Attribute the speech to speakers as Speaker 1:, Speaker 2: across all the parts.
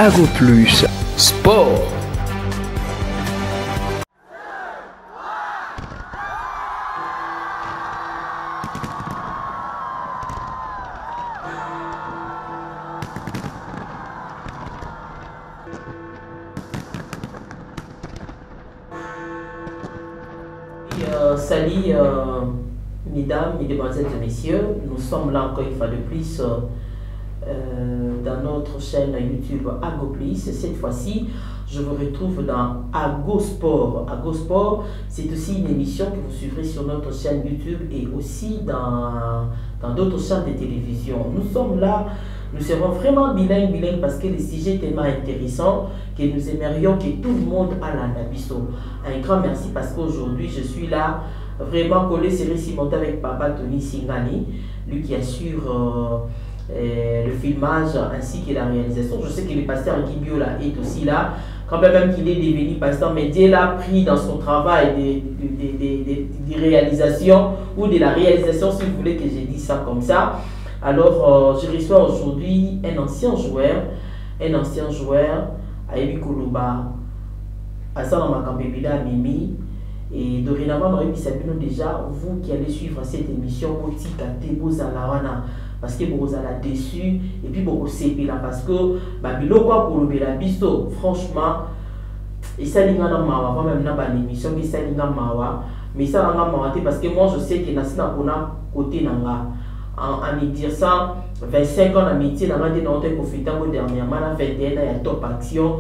Speaker 1: Ago Plus Sport.
Speaker 2: Salut mesdames, mesdemoiselles et messieurs, nous sommes là encore une fois de plus dans notre chaîne YouTube Ago Plus. Cette fois-ci, je vous retrouve dans Ago Sport. Ago Sport, c'est aussi une émission que vous suivrez sur notre chaîne YouTube et aussi dans d'autres chaînes de télévision. Nous sommes là, nous serons vraiment bilingues parce que le sujet est tellement intéressant que nous aimerions que tout le monde a l'anabiso. Un grand merci parce qu'aujourd'hui, je suis là vraiment collé serré cimenté avec Papa Tony Singani, lui qui assure le filmage ainsi que la réalisation. Je sais que le pasteur Guy Biola est aussi là, quand même qu'il est devenu pasteur, mais Dieu l'a pris dans son travail de réalisation ou de la réalisation, si vous voulez que je dise ça comme ça. Alors, je reçois aujourd'hui un ancien joueur, Ayebi Koloba, Asana Makambebila Mimi. Et dorénavant, déjà, vous qui allez suivre cette émission, parce que vous allez déçu et puis vous allez parce que franchement, et ça n'a pas même dans l'émission, mais ça n'a pas parce que moi je sais que Nassina Kona côté Nanga. En me dire ça, 25 ans de métier, dans le dernièrement, 21 ans, il y a top action.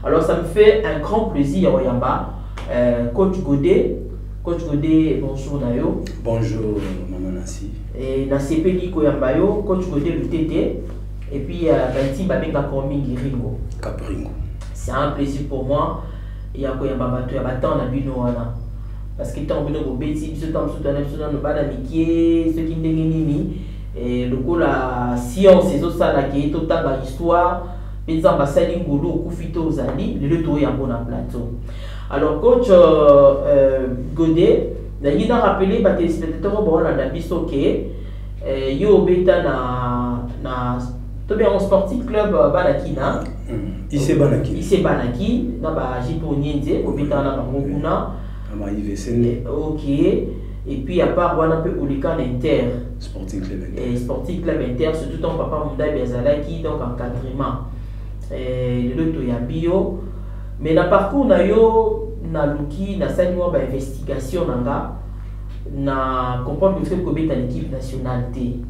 Speaker 2: Alors ça me fait un grand plaisir, Coach Godet. Coach Godet, bonjour Nayo.
Speaker 3: Bonjour Maman Nassi.
Speaker 2: Et na CP Liko Yambayo, Coach Godet le TT. Et puis Banti Babenga Komingi Ringo.
Speaker 3: Capringo. C'est
Speaker 2: un plaisir pour moi. Il y a quoi Yambabato, il y a Batan Nabino Wana. Parce que tant que nous bêtis, ce temps nous pas d'amitié, ce qui n'est et le coup la science c'est ça là qui est total dans l'histoire. Par exemple, Salim Golo, Koufito Zali, le tour est un bon plateau. Alors coach Godet, il a rappelé les téléspectateurs bon la biso que yo beta na to bien un sportif club Banakina.
Speaker 3: Ici
Speaker 2: Banaki, na ba Jipo Nienze, au beta na Mokuna. Ok, et puis à part on a peu Olikan Inter
Speaker 3: Sporting Club
Speaker 2: Inter, surtout ton papa Munda Bezalaki, donc encadrement le to ya bio, mais na parcours na yo na luki na sali mo ba investigation nanga na comprendre que ko beta l'équipe nationale T.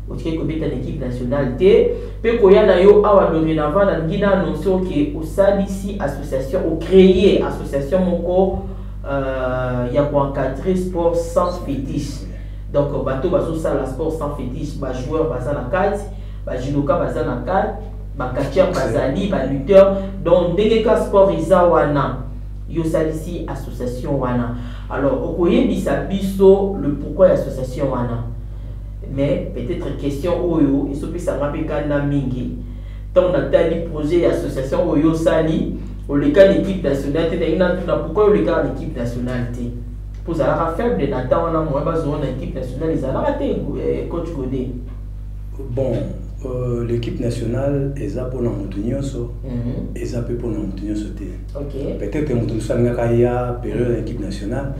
Speaker 2: Otika ko beta l'équipe nationale T, pe ko ya na yo awa dorénavant na ngina annoncer que au salisi association au créer association moko il y a pour encadrer sport sans fétiche. Donc, bateau baso ça la sport sans fétiche, ba joueur baza na 4, ba judoka baza na 4, ba catcheur bazali, ba lutteur. Donc, dès que sport isa wana, yo salisi association wana. Alors, okoye bisa biso le pourquoi l'association wana. Mais peut-être question oyo, il se peut ça rappeler na mingi. Tant on a tali projet association oyo sali. Au cas de l'équipe nationale, pourquoi au cas de l'équipe nationale pour ça faible, Nathan, on a moins besoin de l'équipe nationale, ils ont raté, coach Godet.
Speaker 3: Bon, l'équipe nationale, ils ont pour nous maintenir ça, ils ont pour nous maintenir ça. Peut-être que nous sommes en période de l'équipe nationale,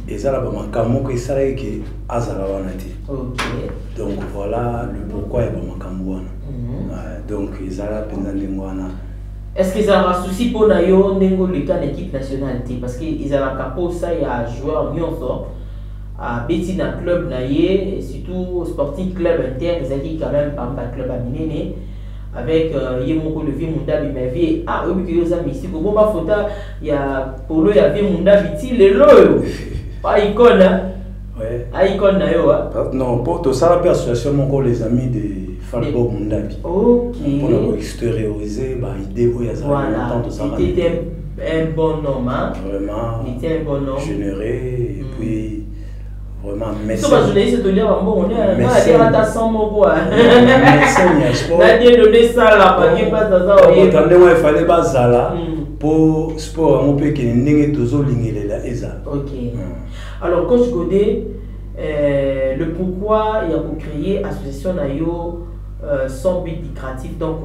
Speaker 3: ils ont un camon qui s'arrête qui a zalawanati. Donc voilà le pourquoi il y a un camon. Donc ils ont pendant des mois.
Speaker 2: Est-ce qu'ils ont un souci pour Nayo Nengo le cas d'équipe nationale? Parce qu'ils ont un capot, ça y a joueur Nyonso à Bettina Club Naye, et surtout au Sporting Club Inter, ils ont dit quand même par un club à Minene, avec Yemoko le vieux Munda Bimavi. Ah oui, que vous avez ici, bon, ma photo, il y a pour le vieux Munda Biti, le lot, pas icône, hein?
Speaker 3: Ouais.
Speaker 2: Ah, icône Nayo, hein?
Speaker 3: Non, pour tout ça, la persuasion, mon les amis de Falbo Mundabi.
Speaker 2: Ok.
Speaker 3: Pour nous extérioriser, l'idée où il y a
Speaker 2: c'était un bon homme, hein?
Speaker 3: Vraiment.
Speaker 2: Il était un bon homme.
Speaker 3: Généreux, et puis vraiment
Speaker 2: médecin. C'est journaliste de dire bon, on est à 100 mots. Ça là, parce que pas ça.
Speaker 3: Il fallait pas ça là. Pour sport, on peut qu'il n'y ait toujours là.
Speaker 2: Ok. Alors, coach Godet, le pourquoi il y a pour créer association Nayo sans but lucratif, donc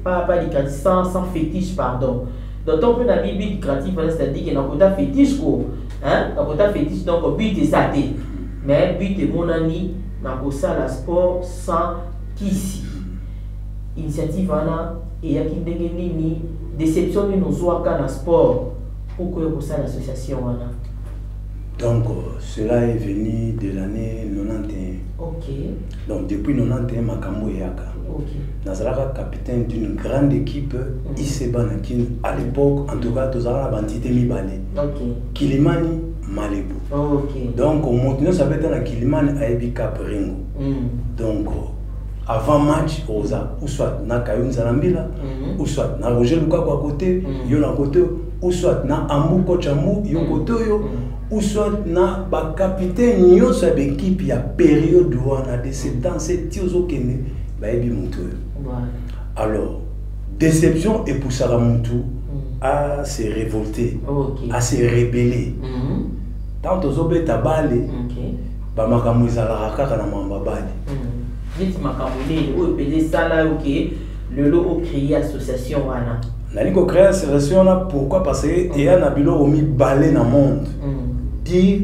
Speaker 2: pas lucratif, sans fétiche, pardon. Donc on peut avoir but lucratif, c'est-à-dire qu'il y a un quota fétiche, un quota fétiche, donc but est ça, mais but est mon ami, dans ça la sport sans qui initiative voilà et il y a qui dégaine déception de nos joies dans le sport pourquoi pour ça l'association voilà.
Speaker 3: Donc cela est venu de l'année 91.
Speaker 2: Ok.
Speaker 3: Donc depuis 91 Makambo Yaka.
Speaker 2: Ok.
Speaker 3: Nazaraka capitaine d'une grande équipe IC Banakin à l'époque, en tout cas tous la bandité mi balé.
Speaker 2: Ok.
Speaker 3: Kilimani Malibu.
Speaker 2: Ok.
Speaker 3: Donc on monte ça être dans Kilimani à Ebika Ringo. Donc avant match oza ou soit na Kayun Zanambila ou soit na Roger Lukaku à côté, yo na côté ou soit na Ambu Kochambu yo côté yo ou soit na ba capitaine yo sa équipe ya période wana de septembre tiozo kene ba ebi mutu. Alors déception et pour Sarah Moutou à se révolter, à se rebeller. Tant aux obé tabale, ba makambo ezala kaka na mamba bale.
Speaker 2: Vite makambo ou pédé ça là OK, le lot au créer association wana.
Speaker 3: Nani ko créer association là pourquoi parce que il y a na bilo omi balé dans monde. Dire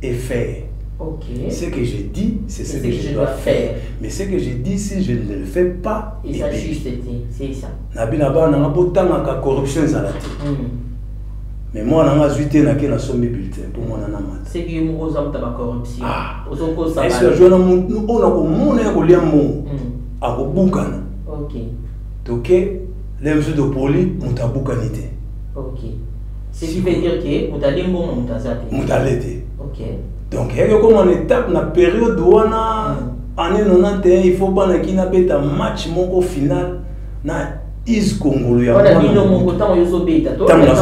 Speaker 3: et faire.
Speaker 2: OK.
Speaker 3: Ce que je dis, c'est ce que je dois faire. Mais ce que je dis, si je ne le fais pas,
Speaker 2: et ça juste c'est ça.
Speaker 3: Nabina ba na bota na corruption zalati. Mais moi na ngazuité na ke na sombi bulletin pour moi na mat.
Speaker 2: C'est que mo ozam ta corruption. Ozoko ça.
Speaker 3: Est-ce que je na on na ko mona ko liambo. A ko bukana.
Speaker 2: OK.
Speaker 3: Toké l'emzu de poli mutabukanité.
Speaker 2: OK. Ce qui veut dire que mutalimbo mutazate.
Speaker 3: Mutalete.
Speaker 2: OK.
Speaker 3: Donc il y a comme une étape na période où on a année 91 il faut pas na kina beta match mon final na is Congolo ya.
Speaker 2: Voilà bino mon temps yo beta.
Speaker 3: Tam na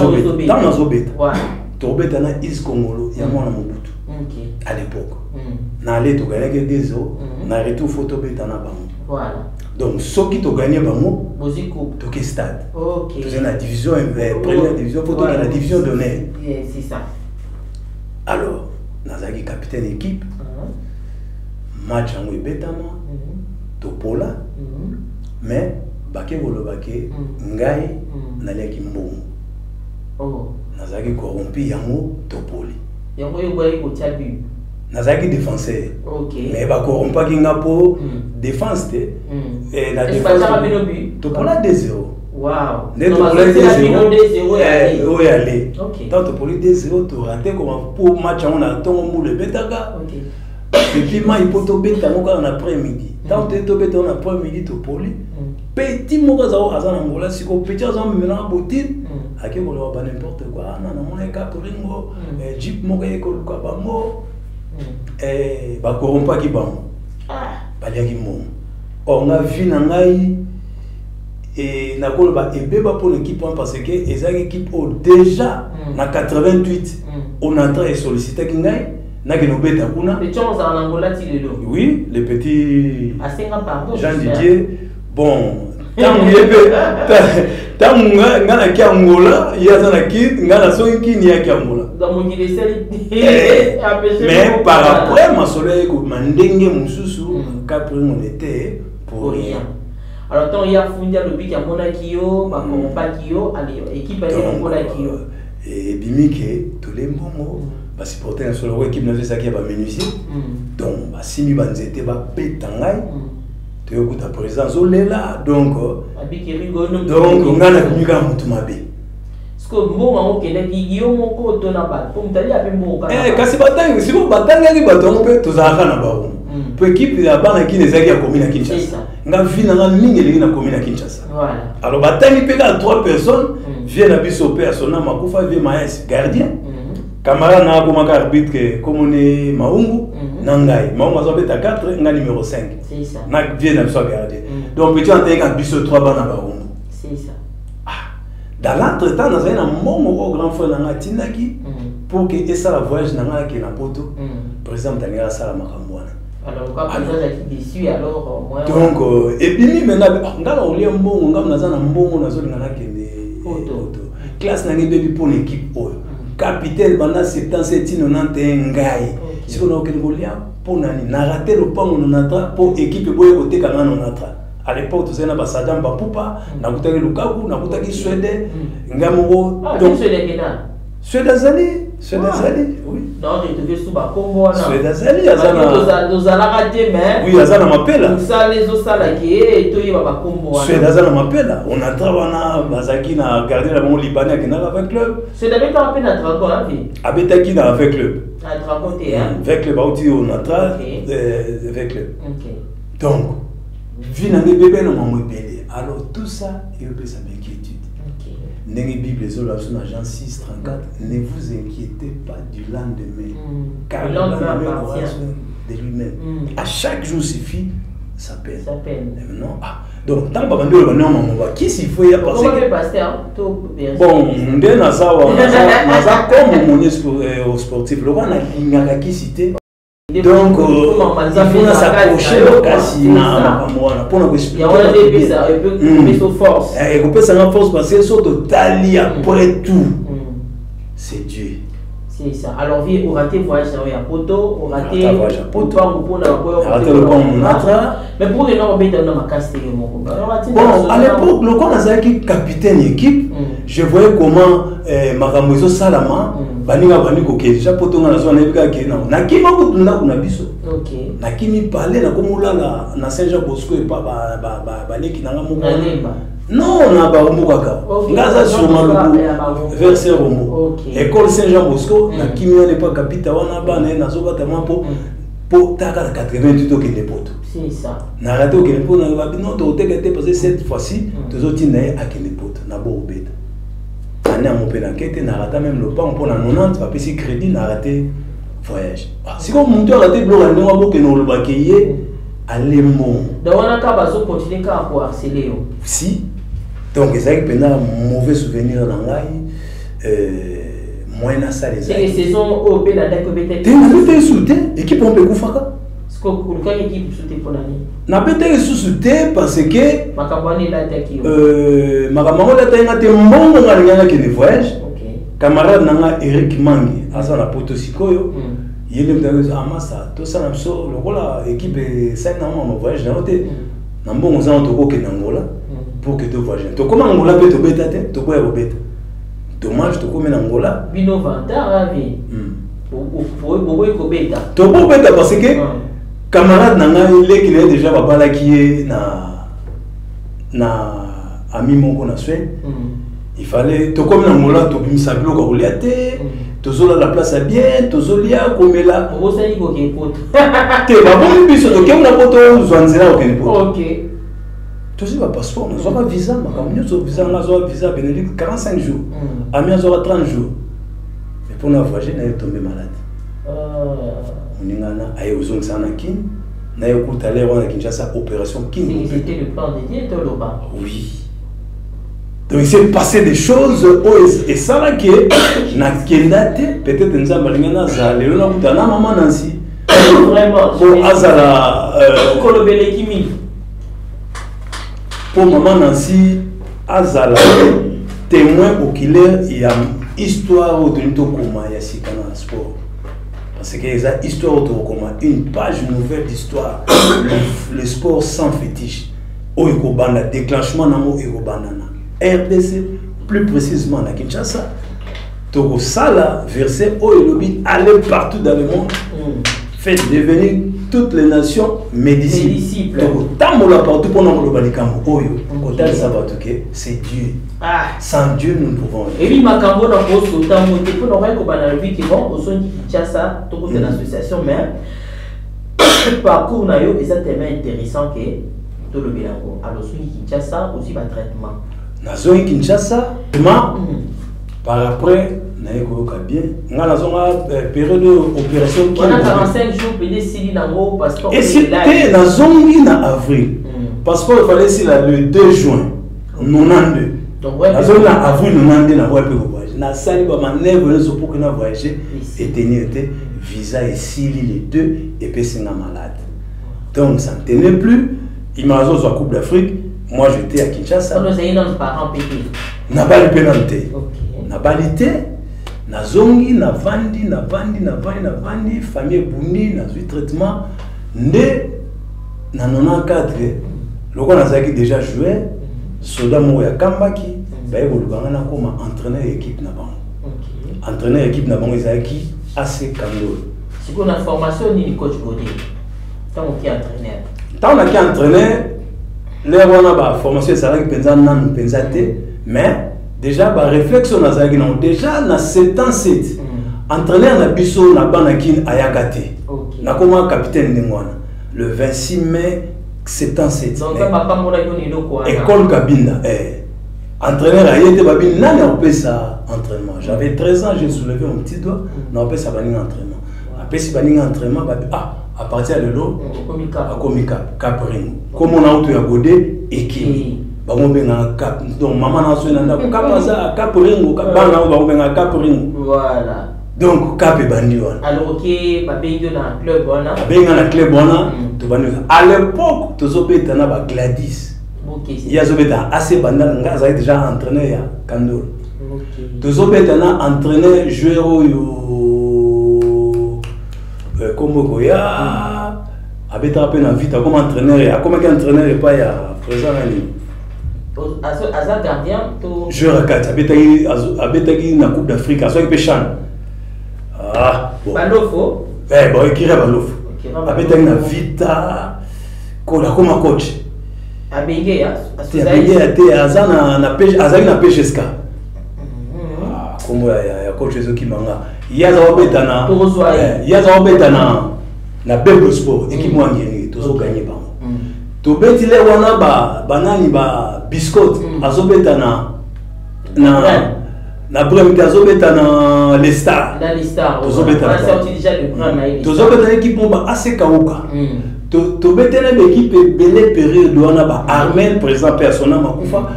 Speaker 3: zo beta. Voilà. To beta na is Congolo ya mwana Mobutu.
Speaker 2: OK.
Speaker 3: À l'époque. Na aller to gagner que 2-0, na retour photo beta na bango.
Speaker 2: Voilà.
Speaker 3: Donc ceux qui to gagner bango,
Speaker 2: Boziko
Speaker 3: to ke stade.
Speaker 2: OK.
Speaker 3: C'est la division première division photo dans la division d'honneur.
Speaker 2: C'est ça.
Speaker 3: Alors Nazaki capitaine équipe. Match en Webetama, Topola, mais Baké Volobake, Ngai, Naleki Mbongo.
Speaker 2: Oh.
Speaker 3: Nazaki corrompu Yango Topoli.
Speaker 2: Yango yoboyi ko tchabu.
Speaker 3: Nazaki défenseur.
Speaker 2: OK.
Speaker 3: Mais ba corrompa Kingapo défense te.
Speaker 2: Et la défense
Speaker 3: Topola 2-0.
Speaker 2: Wow.
Speaker 3: Topola 2-0.
Speaker 2: Oui,
Speaker 3: allez.
Speaker 2: OK.
Speaker 3: Tant Topola 2-0 to raté comme pour match on a ton moule Betaka.
Speaker 2: OK.
Speaker 3: Et puis, il faut tomber en après-midi. Tant que tu es en après-midi, tu poli. Petit mot à Zanangola, si on peut dire que maintenant, botine, à qui on va n'importe quoi. On a un cap ringo, jeep moké, kolukabamo, et bakorompa qui bam. Baliaki mom. On a vu Nangaï et Nakolba et Beba pour l'équipe parce que les équipes déjà, en 88, on a très sollicité Kingaï. Oui, les petits Jean Didier. Bon, tant que Angola, il y a un kit, il y a un kit, il y a Angola. Mais par après, ma soleil, Mandenge Moussousou, Capri, on était pour rien.
Speaker 2: Alors, tant il y a Fundia le pic à Monakio, Makomopakio, l'équipe à Monakio.
Speaker 3: Et Bimike, tous les moments. Parce que porter sur l'équipe nationale ça qui va menuisier donc si nous banzete ba petangai tu écoutes ta présence au là donc on a la nuga mutumabe
Speaker 2: ce que bon on kende ki yo moko to na ba pour mtali ape moko
Speaker 3: kasi batanga si bo batanga ki batongo pe tozaka na ba pour équipe ya bana qui les a commune à Kinshasa nga vina nga mingi na commune à Kinshasa voilà alors batanga pe ka 3 personnes viennent à biso personnel makufa vient maes gardien camarade na comme arbitre comme on est Maungu Nangai Maungu a beta 4 nga numéro 5
Speaker 2: c'est ça
Speaker 3: na vient na so gardien donc petit en tant que biso 3 bana ba
Speaker 2: c'est ça
Speaker 3: dans l'entretemps dans un moment au grand frère na tinaki pour que ça la voyage na nga ke na poto par exemple tanga sala makambwana
Speaker 2: alors quand vous êtes déçu alors moi
Speaker 3: donc et puis maintenant nga na olia mbongo nga na zana mbongo na zo ngana kende poto classe na ngi pour l'équipe oyo capitaine pendant 77 91 ngai si on a aucun golia pour nani na raté le pan on natra pour équipe boye côté kana on natra à l'époque tu sais na Sadam Bapupa na kutaki Lukaku na kutaki Suède ngamoko
Speaker 2: donc Suède
Speaker 3: Suède Azali oui
Speaker 2: non retrouver sous ba Congo na
Speaker 3: Suède Azali azana
Speaker 2: dozala raté mais
Speaker 3: oui azana mapela
Speaker 2: ça les osala qui to yeba ba Congo
Speaker 3: Suède azana mapela on a travaillé bazaki na garder la bon libanais qui na avec club
Speaker 2: c'est d'abord quand peine à dragon la vie
Speaker 3: abetaki na avec club
Speaker 2: à dragon té hein
Speaker 3: avec club auti on a avec club
Speaker 2: OK
Speaker 3: donc vie na bébé na maman belé alors tout ça il peut ça m'inquiétude N'est Bible sur la Jean 6, 34, ne vous inquiétez pas du lendemain, car le lendemain appartient de lui-même. À chaque jour suffit sa peine. Non? Donc, tant que qui s'il faut y passer. Bon, on a ça comme mon sportif, le roi n'a qui cité. Donc, il faut s'accrocher au casino pour nous expliquer. Il y a force. Il peut s'en force parce que c'est total après tout. C'est Dieu.
Speaker 2: C'est ça. Alors, on raté voyage à Poto, on raté
Speaker 3: Poto,
Speaker 2: mais pour les gens, on a cassé
Speaker 3: bon, à l'époque, le quand on a été capitaine équipe, je voyais comment Makamozo Salama, Baninga Baniko, déjà Poto dans la zone de na Nakima Kutunda Kunabiso.
Speaker 2: Ok.
Speaker 3: Nakimi parlait, na Komula, na Saint-Jean Bosco et pas Baniki Nangamu. Non, on a pas Mukaka. Ngaza sur Maluku, verset Romo. École Saint-Jean Bosco, Nakimi n'est pas capitaine, on a bané, na Zoba Tamapo. Pour Taka 88 ans qui n'est pas.
Speaker 2: C'est ça.
Speaker 3: Narrato qui n'est pas, non, tu as passé cette fois-ci, tu as dit à qui n'est pas, n'a pas obéi. On a mon pénalité, narrata même le pas, on prend la 90, pas payer crédit, narraté voyage. Si on monte à la tête, on a beau que nous le baquiller, allez mon.
Speaker 2: Donc on a qu'à baser continuer à harceler.
Speaker 3: Si. Donc c'est vrai que pendant mauvais souvenir dans l'ail. Moi, na ça les
Speaker 2: c'est saison au pays la date que
Speaker 3: t'es soutien équipe on peut koufaka
Speaker 2: ce que pour quelle équipe soutien pour l'année
Speaker 3: na peut-être soutien parce que
Speaker 2: makabani la tête qui
Speaker 3: makamamo la tête ngate mbongo ngana qui ne voyage
Speaker 2: OK
Speaker 3: camarade nanga Eric Mangi asa na Potosikoyo yele mdazo amasa to sana so lokola équipe ça na mo voyage na hotel na mbongo za to ko ke Angola pour que tu voyages to comment Angola peut to beta te to ko ya beta dommage to comme en Angola
Speaker 2: bino vanta avi pour beta
Speaker 3: to beta parce que camarade nanga il qui est déjà babala qui est na ami moko na Suède il fallait to comme en Angola to bimisa biloko oliate to zola la place bien to zolia komela
Speaker 2: o sali ko ke poto
Speaker 3: te ba bon biso to ke na poto zwanzela o ke poto
Speaker 2: OK.
Speaker 3: Tu sais, passeport, nous avons un visa, nous avons un visa Bénédicte 45 jours. Ami, nous avons 30 jours. Mais pour nous voyager, nous sommes tombés malades. On a eu besoin de ça, nous avons eu aller à Kinshasa, opération King.
Speaker 2: C'était le plan de Dieu, Toloba.
Speaker 3: Oui. Donc il s'est passé des choses, et ça là qui est, peut-être que nous avons eu maman Nancy.
Speaker 2: Vraiment.
Speaker 3: Pour Azala.
Speaker 2: Kolobele Kimi.
Speaker 3: Pour maman Nancy, Azala, témoin oculaire, il y a une histoire autour de comment il y a si dans le sport. Parce qu'il y a une histoire autour de comment, une page nouvelle d'histoire, le sport sans fétiche. Au Ekobana, déclenchement dans le Ekobana. RDC, plus précisément à Kinshasa. Toko Sala, verset au Elobi, aller partout dans le monde, fait devenir toutes les nations mes disciples. Tant la partout pour nous c'est Dieu. Sans Dieu nous ne pouvons.
Speaker 2: Et puis makambo na poste autant monter pour nous voir comment la vie qui vont au son Kinshasa, tout c'est l'association mais parcours na yo est tellement intéressant que tout le bilango. Alors son Kinshasa aussi va traitement.
Speaker 3: Na zone Kinshasa, par après bien. On a la période d'opération qui
Speaker 2: on a 45 jours pour décider dans passeport.
Speaker 3: Et c'était dans zone en avril. Passeport il fallait c'est le 2 juin 92. Donc la zone en avril 92 na voyage. Na sali ba manèvre pour que na voyager et tenir visa ici les deux et puis c'est malade. Donc ça ne tenait plus. Il m'a dit Coupe d'Afrique. Moi j'étais à Kinshasa.
Speaker 2: On a nos parents pétés.
Speaker 3: Na pas le pénalité. Na balité. Na zongi, na vandi, famille bundi, na traitement. Né, na 94, Lorsqu'on a déjà joué, Soda Mouya Kambaki, il y a comme entraîneur équipe Naban. Entraîneur équipe Naban, il y a assez Kando.
Speaker 2: Si vous avez une formation, ni coach Godé. Tant qu'on est entraîneur.
Speaker 3: Tant qu'on est entraîneur, là on a une formation, ça va être mais déjà, la réflexion, déjà, dans 7 ans, 7, entraîneur na biso na banakin ayagate. Na comme capitaine Ningwana. Le 26 mai 77.
Speaker 2: Donc ça papa mona yoni loko.
Speaker 3: École Kabinda. Entraîneur ayete babine nani on ça entraînement. J'avais 13 ans, j'ai soulevé mon petit doigt, na on ça baning entraînement. Après si baning entraînement à partir de l'eau à Komika Capring. Comme on a auto ya godé équipe. Bango benga cap. Donc maman na so nanda kapaza Capring ko bana bango benga Capring.
Speaker 2: Voilà.
Speaker 3: Donc cap et bandi wana.
Speaker 2: Alors OK, babengo na club wana.
Speaker 3: Babenga na club wana to bandi. À l'époque to zobeta na ba Gladys.
Speaker 2: OK.
Speaker 3: Il y a zobeta assez banda nga za déjà entraîneur ya Kandol. OK. To zobeta na entraîneur joueur yo comme Goya abeta pe na vite comme entraîneur ya comme entraîneur et pas ya présent nani.
Speaker 2: Aza gardien to
Speaker 3: joueur à 4 abeta ki na Coupe d'Afrique aso ki pe chan. Ah,
Speaker 2: bon. Balofo.
Speaker 3: Bon, qui est Balofo. Avec un vita, comme coach.
Speaker 2: Abenge ya.
Speaker 3: Abenge a été na pêche, azali na pêche ska. Ah, comme ya coach ezoki manga. Yaza obetana. Yaza obetana na Bebo Sport équipe mwangeni tozo gagner bango. To betile wana banani ba biscotte azobetana na Brem Gazobeta na les stars.
Speaker 2: Dans les stars.
Speaker 3: On a
Speaker 2: sorti déjà le Brem na.
Speaker 3: Tozobeta équipe bomba assez kauka. To betena l'équipe belé période wana ba Armel présent personnel makufa.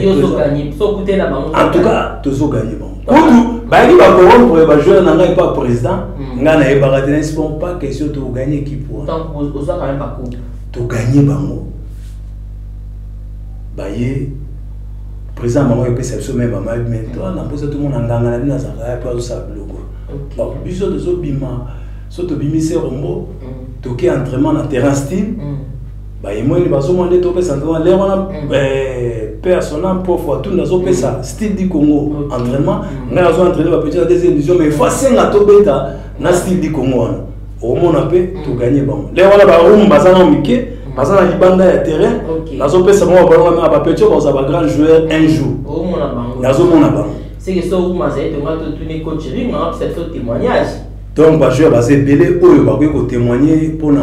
Speaker 2: Yo gagné. So coûter la banque.
Speaker 3: En tout cas, tozo gagné bon. Kutu ba ni ba koron pour ba joueur na ngai pas président. Ngana e ba ratena c'est pas question to gagner équipe.
Speaker 2: Tant on soit quand même pas coup.
Speaker 3: To gagner bango. Ba ye président maman et perception même maman mais toi na pose tout le monde nganga na za ka pa ça bloco. Bon biso de so bima so to bimise rombo to ki entraînement na terrain style ba yemo ni baso monde to pesa entraînement les on personnel pour fois tout na so pesa style du Congo entraînement na zo entraîner ba petit la deuxième division mais fois 5 na to beta na style du Congo au monde appé to gagner bon les on ba room bazana mike bazana libanda ya terrain nazo pesa mo ba ngama ba petit ba za ba grand joueur un jour
Speaker 2: au monde bango
Speaker 3: nazo mona bango
Speaker 2: c'est que ça room azay to ma to tourner coach ring on a cette témoignage
Speaker 3: donc ba joueur bazé belé oyo ba ko témoigner pour na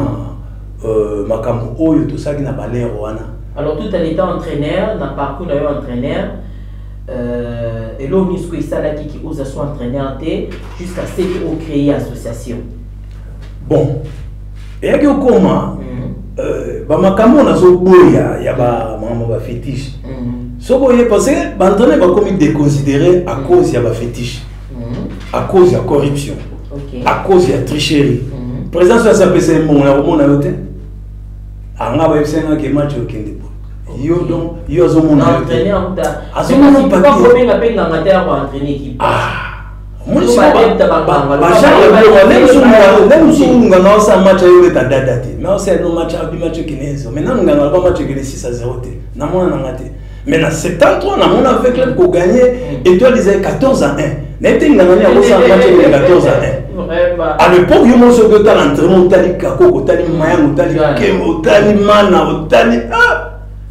Speaker 3: makambo oyo to ça qui na balère wana.
Speaker 2: Alors tout en étant entraîneur na parcours na yo entraîneur et là on est ça là qui ose soit entraîneur jusqu'à ce qu'on crée association.
Speaker 3: Bon et que comment ba makambo na zo boya ya ba mama ba fétiche so boye parce que ba entraîneur ba comme déconsidéré à cause ya ba fétiche à cause ya corruption à cause ya tricherie président ça s'appelle c'est mon na yote anga ba yesena ke match au kende yo donc yo zo mon
Speaker 2: entraîneur ta
Speaker 3: azomo pas
Speaker 2: ko benga benga ngata ko entraîner équipe
Speaker 3: moi je même si on gagne un match avec ta date mais on sait no match avec match qui n'est mais non on gagne pas match qui est 6-0 na mona ngate mais na 73 na mona avec club pour gagner et toi disais 14-1 n'était ngana ya ça match avec 14-1 à l'époque yo mo so que ta l'entraînement tali kako tali mayang tali kemo tali mana tali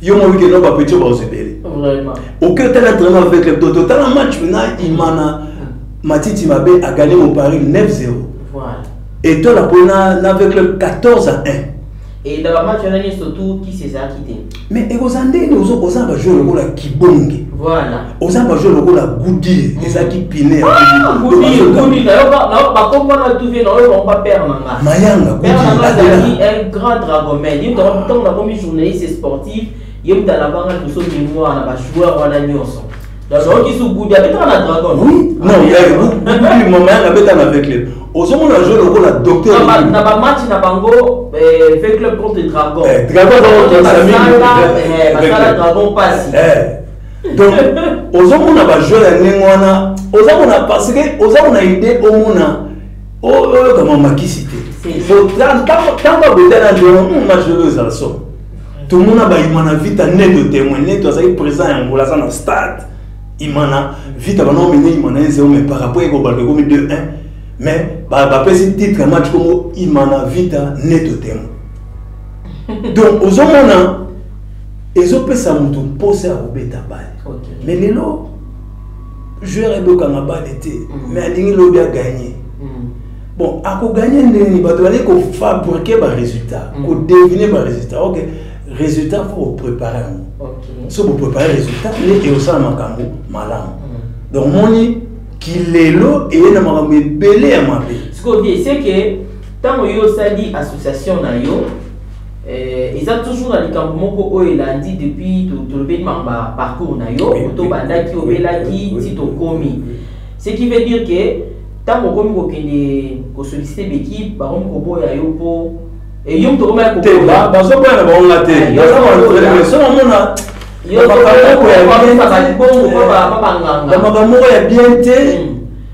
Speaker 3: yo mo que no ba petit ba osebele
Speaker 2: vraiment
Speaker 3: aucun tel entraînement avec le total match maintenant imana Matiti Mabé a gagné au Paris 9-0.
Speaker 2: Voilà.
Speaker 3: Et toi, la Pona avec le 14-1.
Speaker 2: Et dans le match, on a dit surtout qui s'est quitté.
Speaker 3: Mais aux Andés, nous avons joué le rôle à Kibongi.
Speaker 2: Voilà.
Speaker 3: Aux Andés, joué le rôle à Goudi. Les Aki Piné.
Speaker 2: Goudi, là, comme on a tout fait, on va pas perdre.
Speaker 3: Mayanga, Goudi.
Speaker 2: Un grand dragomène. Il y a un journaliste sportif. Il y a un avant de son mémoire, un joueur, on a mis ensemble. Donc, qui sont goûtés avec un dragon.
Speaker 3: Oui, non, il y a un moment avec les. Aux hommes, on a joué le rôle à docteur.
Speaker 2: On a un match, on a bango, avec le contre Dragon.
Speaker 3: Dragon,
Speaker 2: Dragon passe.
Speaker 3: Donc, aux hommes, on a joué à Ningwana. Aux hommes, on a parce que, aux hommes, on a idée au monde. Oh, comment on m'a quitté. Tant que vous êtes dans le match de l'Ozalson. tout le monde a imana vite net de témoin net to azali présent en Angola dans stade imana vite avant mener imana 1-0 mais par rapport au balde comme 2-1 mais ba pesi titre match comme imana vite net de témoin donc aux hommes ezo pesa mutu pose a obeta balle mais lelo joueur eboka na balle était mais alingi lobi a gagné bon à ko gagner ndeni bato bale ko fabriquer ba résultat ko deviner ba résultat OK résultat faut préparer so pour préparer résultat et au sein makambo malam donc moni qui lelo et na makambo belé à mabe
Speaker 2: ce qu'on dit c'est que tant yo sali association na yo ils ont toujours dans les campements où il a dit depuis tout le bâtiment parcours na yo to banda ki obela ki tito komi ce qui veut dire que tant qu'on comme ko solliciter l'équipe barom ko boya yo po et yo to ma ko
Speaker 3: ba so ko na ba on la te yo so mona yo to ko ya bien te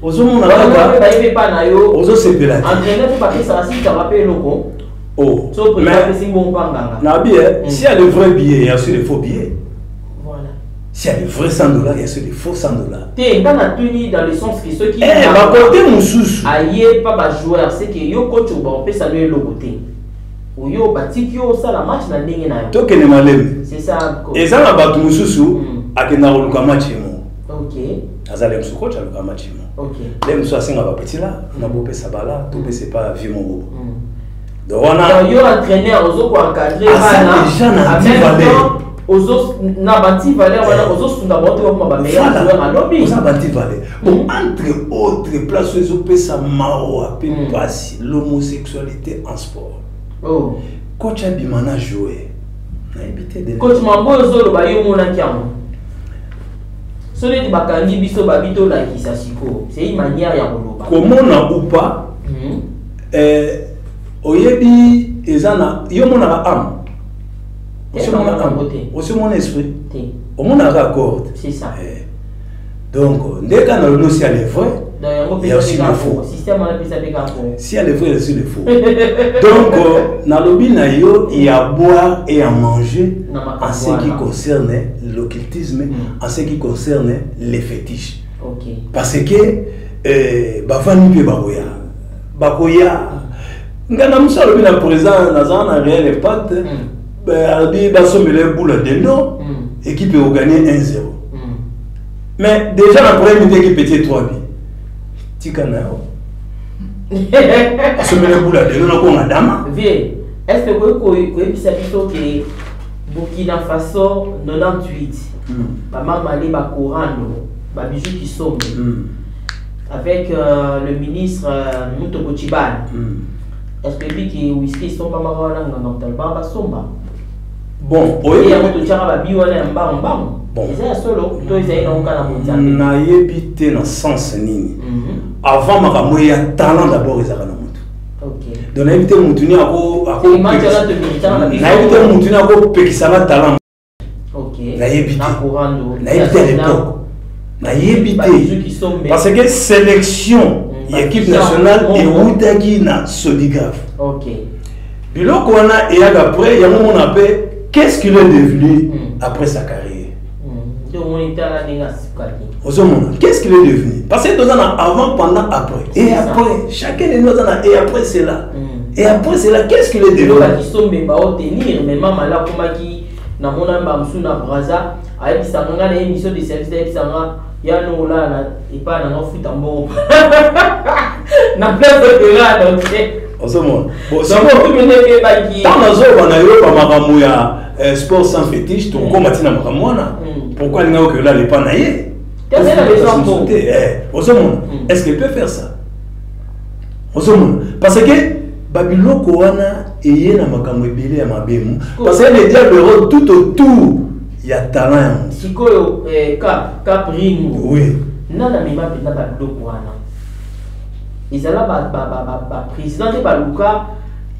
Speaker 3: ozomona
Speaker 2: ba ba pas na yo
Speaker 3: ozo sepela
Speaker 2: entraîneur pour pas ça si ça rappelle loko.
Speaker 3: Oh,
Speaker 2: mais
Speaker 3: s'il y a le vrai billet, il y a aussi les faux billets.
Speaker 2: Voilà.
Speaker 3: S'il y a le vrai $100, il y a aussi les faux $100.
Speaker 2: Tu dans la tenue dans le sens que ceux qui
Speaker 3: côté mon sous.
Speaker 2: Aïe, pas ba joueur, c'est que yo coach on peut saluer le côté. Ou yo bati yo ça la match na ndenge na yo.
Speaker 3: To kene malem.
Speaker 2: C'est ça.
Speaker 3: Et ça na ba mon sous akena roluka match mo.
Speaker 2: OK.
Speaker 3: Azale msu coach aluka match mo.
Speaker 2: OK.
Speaker 3: Les msu asinga ba petit là, na bo pesa bala, to pesa pas vie mon.
Speaker 2: Donc on a yo entraîneur ozo ko encadrer bana en même temps ozo na banti valeur wana ozo sunda bote ko ba meilleur joueur à lobby
Speaker 3: ozo banti valeur bon entre autres places ozo pesa mao ape passi l'homosexualité en sport
Speaker 2: oh
Speaker 3: coach abimana jouer na éviter de
Speaker 2: coach mambo ozo lo ba yo mona kiamo solo di bakangi biso babito la kisasiko c'est une manière ya koloba
Speaker 3: comment na ou pas oyebi ezana yo mona ka am aussi mon esprit au mon accord
Speaker 2: c'est ça
Speaker 3: donc dès qu'on a le si elle est vrai il y a aussi le faux
Speaker 2: système on appelle ça des faux
Speaker 3: si elle est vraie il y a aussi le faux donc na lobi na yo il y a à boire et à manger en ce qui concerne l'occultisme en ce qui concerne les fétiches parce que bavani pe bakoya ngana musalo bina présent na zana réel impact albi basomele boula dendo équipe a gagné 1-0 mais déjà la première minute équipe était 3 buts tikana basomele boula dendo na ko ngadama
Speaker 2: vie est-ce que ko ebisa biso ke Burkina Faso 98 ba mamali ba Korando ba bijou qui sombe avec le ministre Muto Bochibal. Est-ce que lui qui whisky sont pas marrant dans le bar somba
Speaker 3: bon
Speaker 2: il y a un tchara ba biwala mba bon c'est solo to ils ont kana mondial
Speaker 3: na yebité dans sens nini avant makambo ya talent d'abord ils avaient mutu
Speaker 2: OK
Speaker 3: donc na yebité mutu ni ako na yebité mutu ni ako pekisana talent
Speaker 2: OK
Speaker 3: na yebité
Speaker 2: na Korando
Speaker 3: na yebité à l'époque na yebité parce que sélection l'équipe nationale et Outaki na Sodigraph.
Speaker 2: OK.
Speaker 3: Biloko wana et après il y a un moment appelé qu'est-ce qu'il est devenu après sa carrière. Qu'est-ce qu'il est devenu? Parce que nous avons avant, pendant, après. Et après, chacun de nous a et après c'est là. Et après c'est là qu'est-ce qu'il est devenu?
Speaker 2: Qui sont même pas tenir mais maman là comme qui na mona mbamsu na braza a bisanga na émission de service bisanga ya no là et pas dans nos foot en bon na place de là donc
Speaker 3: osomon
Speaker 2: bon ça va tout mener que ba qui
Speaker 3: dans la zone na yo pa makamu ya sport sans fétiche to ko matina makamwana pourquoi linga que là les pas naie
Speaker 2: quel est le exemple
Speaker 3: osomon est-ce qu'il peut faire ça osomon parce que Babiloko wana eye na makambo ebele ya mabemu parce que les diables tout autour il y a talent
Speaker 2: sikoyo Capringo
Speaker 3: oui
Speaker 2: nana mema pena Babiloko wana izala ba président de Baluka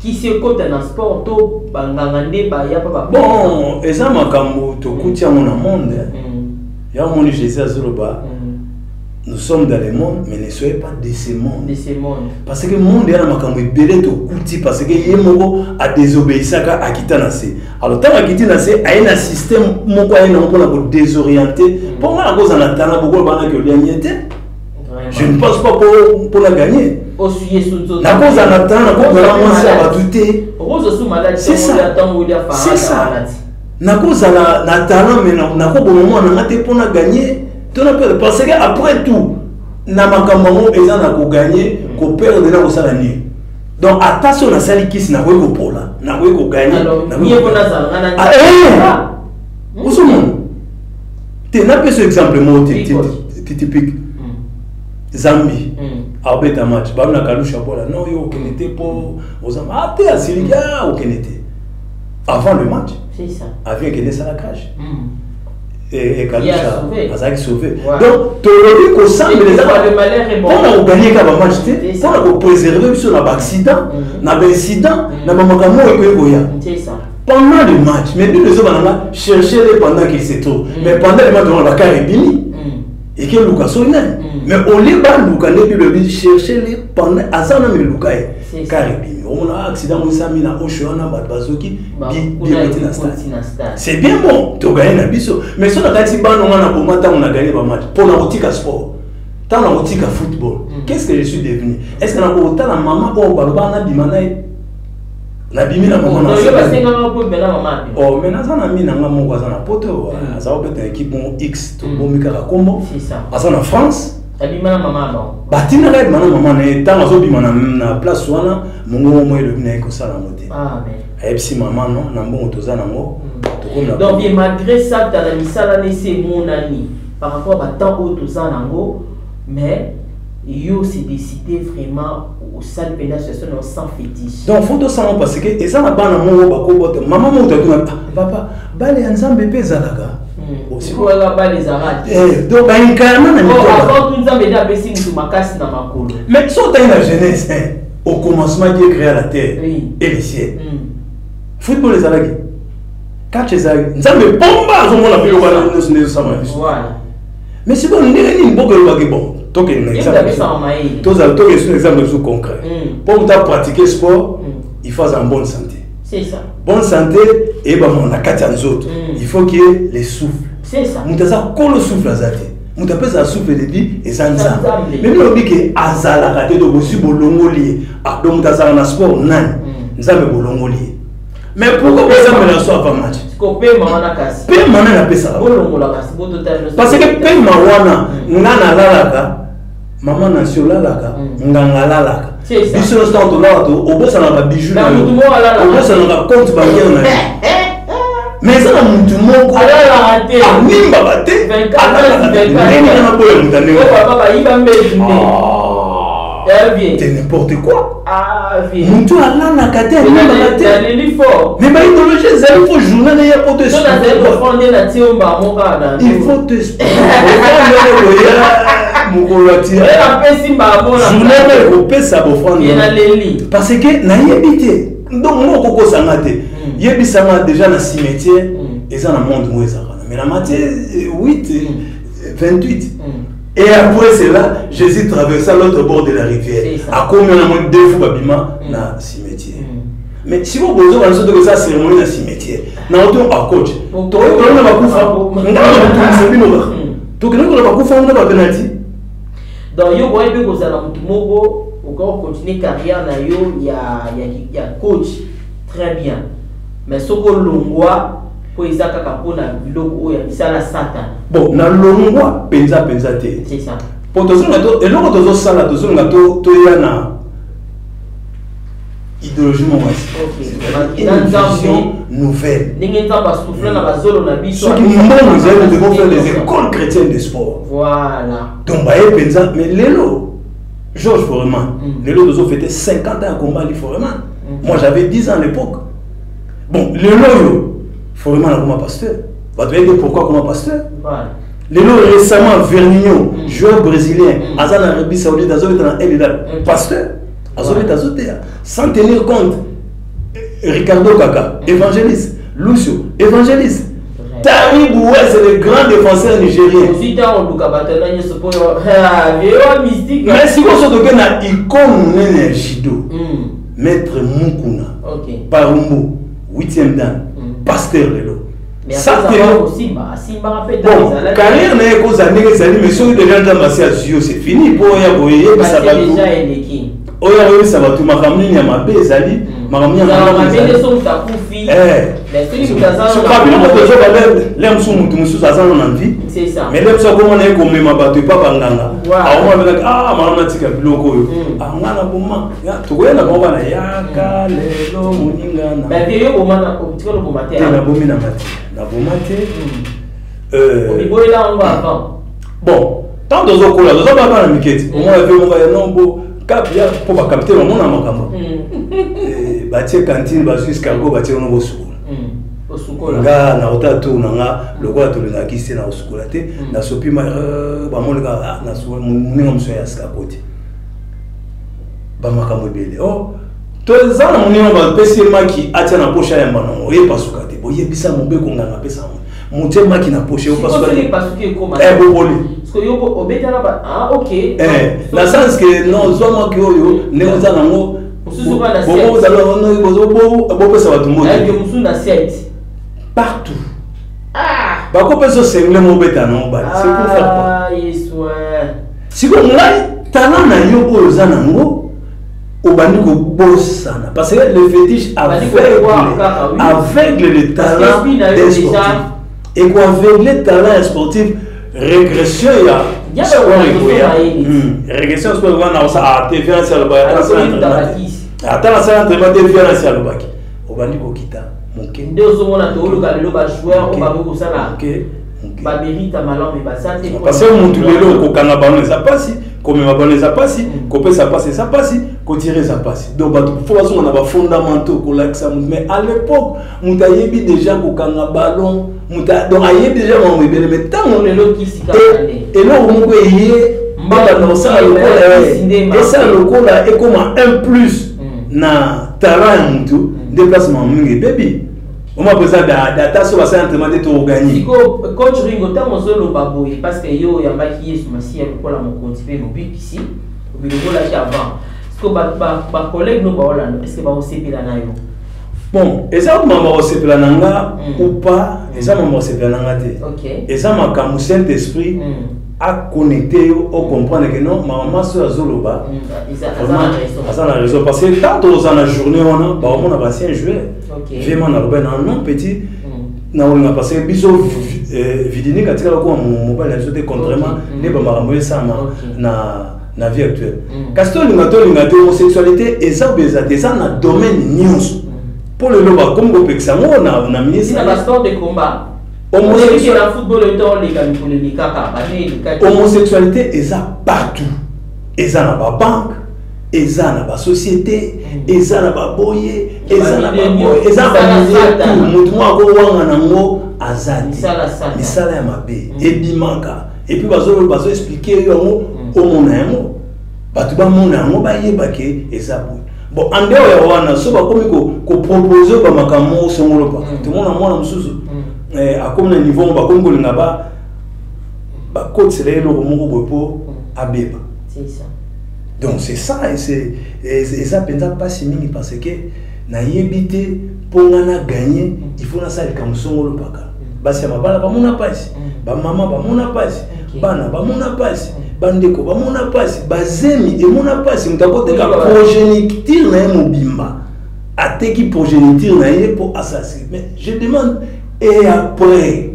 Speaker 2: qui se côté dans sport to bangangane ba ya pa
Speaker 3: bon eza makambo to kutia mona monde ya moni Jésus azoloba nous sommes dans le monde, mais ne soyez pas de ce monde.
Speaker 2: De ce monde.
Speaker 3: Parce que le monde est un belé de couti parce que yemoko a désobéi à quitter nasi. Alors tant que quitter nasi, a un système moko a un désorienté. Pour moi, à cause en attendant beaucoup de que l'uniité. Je ne pense pas pour la gagner. La cause en attendant, la cause en douter. C'est ça. C'est ça. La cause en attendant, mais la cause au moment où on a pour la gagner. Parce qu'après tout, Namakamamo est en gagner, qu'on perd de la Rosalani. Donc, attention à celle qui n'a pas de là. N'a pas de gagner. Alors, il y a un où est-ce que tu n'as pas ce exemple typique. Zambie. Après un match, bah, on a calou chapeau là. Non, il n'était pas aux Zambie. Ah, t'es à Siliga, aucun était. Avant le match,
Speaker 2: c'est ça.
Speaker 3: Avec un à la cage. Et Kalusha a sauvé. Donc, tu as vu ça, mais les gens, on a gagné quand match, on a préservé sur l'accident, l'incident, pendant le match, mais nous les hommes chercher pendant qu'il se trouve. Mais pendant le match, on a carrément et que Lucas sonne. Mais on les bat Lucas, les chercher les pendant Azana mais Lucas carrément. On a accident, on s'est mis à Oshona, Bazoki, c'est bien bon, tu as gagné la biso. Mais si on a gagné, on a gagné le match. Pour la boutique à sport, dans la boutique à football, qu'est-ce que je suis devenu? Est-ce qu'on a autant la maman ou Balba Bimanaï? La bimina maman. Oh, mais nous avons mis un poto, ça va être une équipe X, tout le monde
Speaker 2: c'est ça.
Speaker 3: En France.
Speaker 2: Abimana maman non.
Speaker 3: Batina la maman est dans la zone na place wana mongo mo le bina ko sala moté.
Speaker 2: Ah mais.
Speaker 3: Epsi maman non na mbongo toza nango.
Speaker 2: Donc malgré ça dans la misala ne c'est mon ami par rapport à temps où toza nango mais yo s'est décidé vraiment au salle pénation sans fétiche. Donc faut to ça parce que et ça na bana mongo ba ko bote maman mo to papa bale nzambe pe zalaka. Aussi pour les arabes. Donc avant tout ça mais d'abord si nous makasi na makolo. Mais ça dans la jeunesse au commencement Dieu créa la terre et les cieux. Football les arabes. Catch les arabes. Nzambe bomba zo mona pelo bana nous sama. Voilà. Mais c'est bon ni beaucoup le bon. Donc un exemple. Tous à tout un exemple sous concret. Pour pratiquer sport, il faut en bonne santé. C'est ça. Bonne santé et ben on a quatre autres. Il faut qu'il y ait les souffles. C'est ça. Moutaza kolo souffle azate. Moutaza ça souffle depuis et ça nza. Mais nous on dit que azala raté de aussi bolongo lié. Ah donc moutaza na sport nan. Nzambe bolongo lié. Mais pourquoi ça me la soit pas match? Parce que paie mawana kasi. Paie mawana na pesa. Bolongo la kasi bo total. Parce que paie mawana ngana lalaka. Maman na siola laka nganga lalaka. Biso no stand là au boss na ba bijou na yo. Au boss na compte bancaire na yo. Mais ça na mutu moko ala raté. Nimba baté. 24 na boye mutane. Papa ba iba mbezi ne. C'est n'importe quoi. Ah vie. Mutu ala na kate nimba baté. Mais ba idéologie ça il faut journée na ya poto. So na zelo fondé na tiomba moka na. Il faut te parce que na yebité donc moi koko sangate yebisanga déjà na cimetière et ça na monde moi ça mais la matière 28 et après cela Jésus traversa l'autre bord de la rivière à combien na moins deux fois babima na cimetière mais si vous posez la chose de ça cérémonie na cimetière na auto à coach to na bakufa ngana to kena ko bakufa na ba penalty. Donc yo boye be kozala mutu moko encore continuer carrière na yo ya coach très bien mais soko longwa po izaka kapona biloko oya bisala satan bon na longwa penza te c'est ça pour tozo ngato eloko tozo sala tozo ngato to yana idéologie mo wasi une vision nouvelle ningi nzamba souffler na bazolo na biso qui nous devons faire des écoles chrétiennes de sport voilà donc baye penza mais lelo Georges Foreman lelo dozo fêter 50 ans à combat li Foreman moi j'avais 10 ans à l'époque bon lelo Foreman comme pasteur va te dire pourquoi comme pasteur voilà lelo récemment Vernignon joueur brésilien azana Arabie Saoudite azobe dans El Hilal pasteur azobe azotea sans tenir compte Ricardo Kaka, évangéliste. Lucio, évangéliste.
Speaker 3: Tari Boué, c'est le grand défenseur nigérien. Mais si vous avez une icône de judo, Maître Mukuna, Parumbu, 8e dan, Pasteur Lelo. Ça c'est bon, carrière n'est qu'aux années, mais si vous déjà dans c'est fini. Pour y avoir, ça va tout. Oya ça va tout. Ma famille n'y a ma paix, Zali. Ma famille a ma paix. L'aime son mouton, sous sa zone en vie. C'est ça. Mais l'aime ça, comment on est comme ma bateau, pas banganga. Ah, ma maman, c'est un bloco. Ah, moi, la maman, tu vois, la maman, la yaka, les lots, moninga. Ben, il y a un moment, tu vois, le bomate. La bomate, la bomate. Bon, tant de autres couleurs, nous avons pas la miquette. On va faire un nombre. Capia pour pas capter le monde à Makamba. Bâtir cantine, bâtir escargot, bâtir un nouveau school. Nga na otatu nanga le quoi tout le naki c'est na schoolate na sopi ma ba mon gars na so mon so ya skapoti. Ba makambo bele. Oh to zana mon nom ba pesi maki atia na poche ya mbano ye pasukate. Bo ye bisa mo be ko nganga pesa mo. Mo te maki na poche o pasukate. Bo boli. Ah, ok. Dans le sens que non, soit moi qui oyo, ne vous en amo. Partout. Ah. Bah, qu'on peut se sembler mon bêta non, bah, c'est pour faire quoi? Si vous avez talent na yo pour les anango, au bandico bossana, parce que le fétiche aveugle le talent des sportifs. Et qu'on aveugle le talent sportif. Régression, il y a régression, c'est quoi? Ça a différencié le bac. Attends, ça a différencié le bac. On va dire qu'on quitte. Parce que mon toulelo, qu'on a banné, ça passe. Comme on a banné, ça passe. Qu'on ça passe, ça passe. Qu'on tire, ça passe. Donc, de toute façon, on a des fondamentaux. Mais à l'époque, on a déjà qu'on a ballon. Donc, il y a déjà mon bébé, mais tant on est l'autre qui s'y cache. Et là, on peut y aller, ça le coup là, et comme un plus, na talent, déplacement, baby. On m'a besoin d'attacher sur la scène de tout gagner.
Speaker 2: Coach Ringo, t'as mon solo babouille, parce que yo, il y a un qui est sur ma scie, pour la mon compte, mon but ici, au bureau là, avant. Est-ce que ma collègue nous va est-ce que va aussi bien là?
Speaker 3: Bon, et ça, maman, c'est plananga ou pas, et ça, maman, c'est plananga. Et ça, ma comme Saint-Esprit a connecté au comprendre que non, maman, c'est à Zoloba. Ça a raison. Parce que tant dans la journée, on a passé un joueur. Vraiment, on a un petit. On a passé un bisou vidéo quand il a mon mobile, il a contrairement, les bambas, ça, na vie actuelle. Castor, l'homosexualité, et ça, c'est un domaine news. Pour le loba, comme vous pouvez savoir, on a mis ça.
Speaker 2: C'est un sport de combat.
Speaker 3: Homosexualité, est partout. Et ça n'a pas banque, et ça n'a pas société, et ça n'a pas boyer, et ça n'a pas boyer, et ça n'a pas tout. Moi, je azati. Mais ça n'a pas bé. Et bimanka. Et puis, je vais expliquer au monde. Tu vas mon et ça bouille. Bon, en dehors de ça, si on propose que makambo songolo pa, tout le monde a moins mususu. À comme le niveau, on va comme le naba, bah côté c'est le mot repos à beba. C'est ça. Donc c'est ça et ça peut-être pas si mini parce que na yebité pour gagner, il faut na ça comme songolo pa. Bah c'est ma bala ba mona passe, ba maman ba mona passe, bana ba mona passe. Bandeko ba mona passe bazemi et mona passe mutakote ka progéniture na mobimba ateki progéniture na ye pour assassiner. Mais je demande et après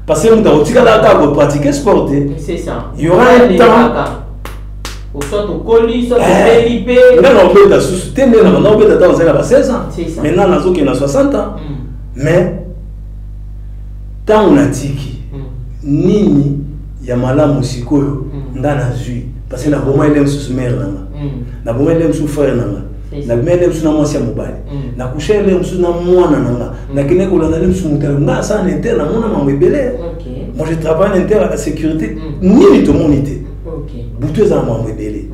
Speaker 3: parce que mutakotika la ka pour pratiquer sport.
Speaker 2: C'est ça.
Speaker 3: Il y aura un temps
Speaker 2: au soit au colis soit au PLP
Speaker 3: non on peut ta soutenir on peut ta dans 16 ans. Maintenant nazo qui na 60 ans. Mais tant on a tiki nini ya malamu sikoyo ndana zui parce que na boma ile msusu mère nanga na boma ile msusu frère nanga na boma ile msusu na mwasi ya mobali na kusha ile msusu na mwana nanga na kine ko na ile msusu mutalo nga sa inter na mona mambebele. Moi je travaille en inter à la sécurité ni to monité butu za mambebele.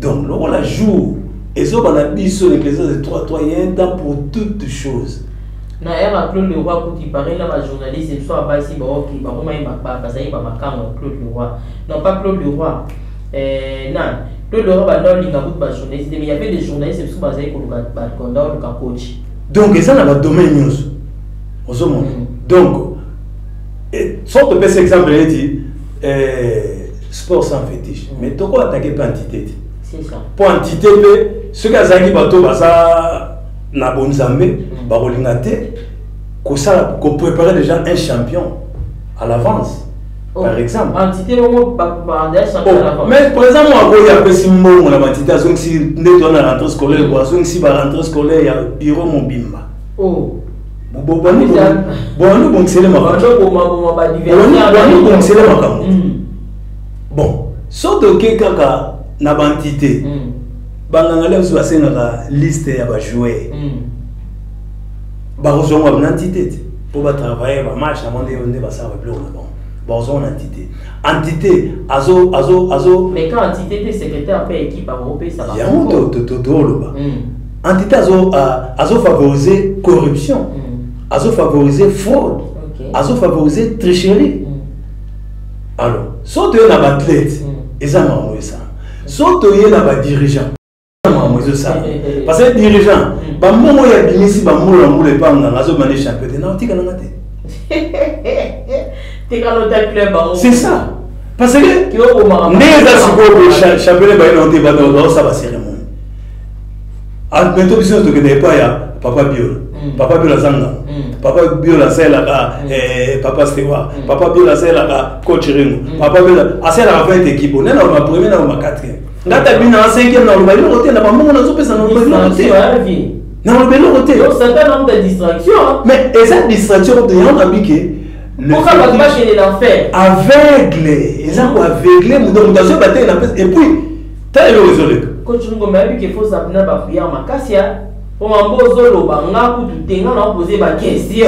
Speaker 3: Donc le rôle à jour et ça on a biso l'église de 3 il y a un temps pour toutes choses.
Speaker 2: Non, Claude Leroy, quand il parlait là, les journalistes, ils sont à base ici, ok, Claude Leroy. Non, pas Claude Leroy. Non, Claude Leroy, mais il y avait des journalistes qui sont basés pour le coach.
Speaker 3: Donc, ça n'a pas de domaine. Donc, sans te passer exemple, il dit sport sans fétiche. Mais tu peux attaquer par entité.
Speaker 2: C'est ça.
Speaker 3: Pour entité, ce qui a dit que ça na bonzambe, qu'on préparer déjà un champion à l'avance. Par exemple.
Speaker 2: Entité,
Speaker 3: mais par exemple, il y a des mots, la entité, si on a rentré scolaire, si on a rentré scolaire, il y a bureau mon bimba.
Speaker 2: Oh.
Speaker 3: Bon, sauf que kaka na bantité bangangale aussi na liste ya ba jouer ba rejoindre une entité pour ba travailler ba match na monde on ba ça plus bon ba rejoindre entité azo
Speaker 2: mais quand entité secrétaire pe équipe à Europe ça va
Speaker 3: ya to entité azo favoriser corruption azo favoriser fraude azo favoriser tricherie. Alors soit tu es un athlète et ça m'a envoyé ça. Soit tu es un dirigeant, ça m'a envoyé ça. Parce que dirigeant, bah moi il y a des ici bah moi le pas on a raison de championnat. Non, tu connais pas.
Speaker 2: Tu connais club.
Speaker 3: C'est ça. Parce que n'est pas sûr que championnat bah il y a dans ça va cérémonie. À bientôt besoin de que pas ya papa bio. Papa Bio la Zanga, Papa Bio la Sela, Papa Stewa, Papa Bio la Sela, Coach Ringo, Papa Bio la Sela 20 équipes, on est dans ma première ou ma quatrième. Là, tu as vu dans la cinquième, dans le ballon roté, là, maman, on a soupé ça dans le ballon roté. Dans le ballon roté.
Speaker 2: Donc, c'est un nombre de distractions.
Speaker 3: Mais, et cette distraction, on a dit
Speaker 2: pourquoi tu vas chez l'enfer?
Speaker 3: Aveugle, ils ont aveuglé, donc, dans ce bataille, et puis, tu as le résolu.
Speaker 2: Coach Ringo m'a dit qu'il faut s'appeler à prière, ma cassia. Pour un beau solo, on poser ma question.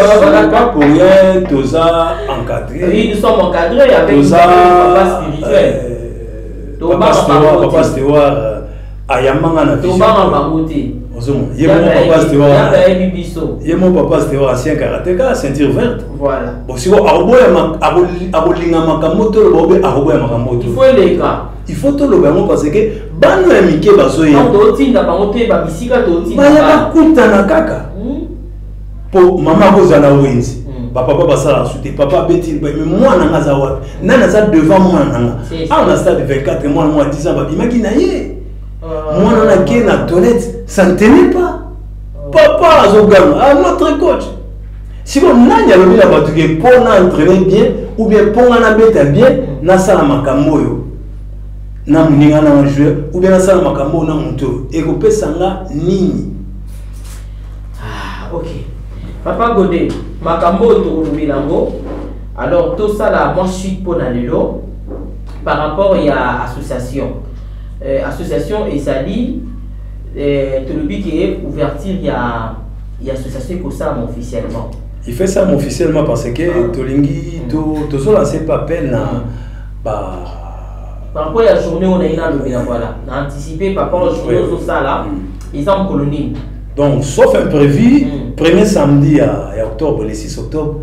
Speaker 3: Pas pour rien, tous encadrés.
Speaker 2: Oui, nous sommes encadrés avec un papa spirituel.
Speaker 3: Papa Stewart, Ayamanga na vision. Mon papa Stewart, ancien karatéka, ceinture verte.
Speaker 2: Voilà.
Speaker 3: Bon, si vous avez
Speaker 2: il faut les gars.
Speaker 3: Il faut tout le monde parce que bano ya mike bazoya.
Speaker 2: Non, totinda bango te ba bisika totinda.
Speaker 3: Ba ya kuta na kaka. Po mama kozana wenzi. Papa basala souté papa beti mais moi na ngaza wa. Nana ça devant moi nanga. Ah na stade 24 moi 10 ans ba bimaki na ye. Moi na ke na toilette, ça ne tenait pas. Papa azogama, ah notre coach. Si vous n'avez pas le batuke pour entraîner bien ou bien pour na beta bien, na sala makambo yo. Na muninga na joueur ou bien na sala makambo na monto et ko pesanga nini.
Speaker 2: Ah OK. Papa Godé, makambo to bilango. Alors tout ça là moi suite pour na lelo par rapport à association. Association et Sali tout le but qui est ouverture il y a association comme ça officiellement.
Speaker 3: Il fait ça officiellement parce que Tolingi to so lancer papel na ba
Speaker 2: par rapport à la journée on a une voilà, on a anticipé par rapport à la journée tout ça là, ils ont colonie.
Speaker 3: Donc sauf imprévu, premier samedi à octobre, le 6 octobre,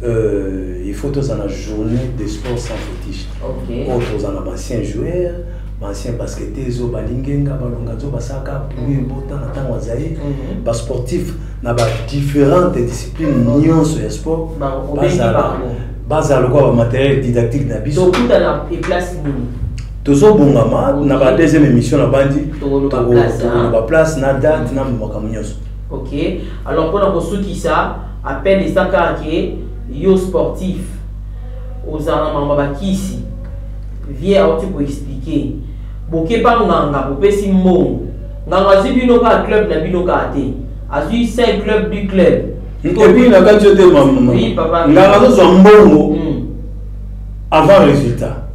Speaker 3: il faut tous en la journée des sports sans fétiche.
Speaker 2: OK.
Speaker 3: Autres en anciens joueurs, anciens basketteurs, zo balingenga, balonga zo basaka, pour botan na tango zaï, bas sportif na ba différentes disciplines nions sur sport. Base le quoi matériel didactique na biso.
Speaker 2: Donc tout à et place nini.
Speaker 3: Tozo bongama na ba deuxième émission na bandi. To ba place na date na makamunyoso.
Speaker 2: OK. Alors pour la qui ça appelle les sakarake yo sportif aux alamamba bakisi. Viens au tu pour expliquer. Boké pas nganga pour pesi mbongo. Nganga zibino ka club na bino ka te. Azu 5 club du club.
Speaker 3: Et puis, la quantité de maman.
Speaker 2: Oui, papa.
Speaker 3: La raison de bon avant le résultat.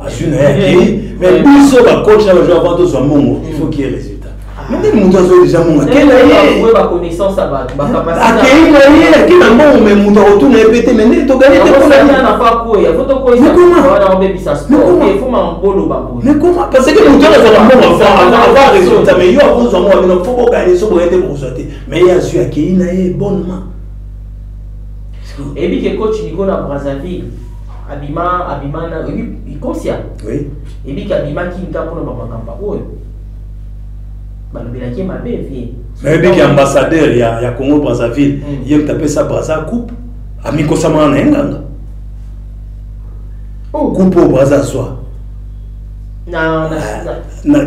Speaker 3: Mais plus sur la coach, avant tout son bon, il faut qu'il y ait résultat. Mais nous avons déjà mon. Quelle est
Speaker 2: la connaissance à ma capacité?
Speaker 3: Qui n'a bon, mais nous avons retourné répéter, mais nous avons gagné. Mais comment? Parce que nous avons un résultat, mais il y a un résultat, mais il faut gagner ce pour être pour sauter. Mais il y a su accueillir bonnement.
Speaker 2: Et puis que coach Nicolas Brazzaville, Abima, il conscient.
Speaker 3: Oui.
Speaker 2: Et puis qu'Abima qui n'a pas pour le moment.
Speaker 3: Mais bien qu'il y a ambassadeur, il y a Congo Brazzaville, il y a tapé ça Brazza coupe. Ami Kosama na enganga. Coupe au Brazza soir. Na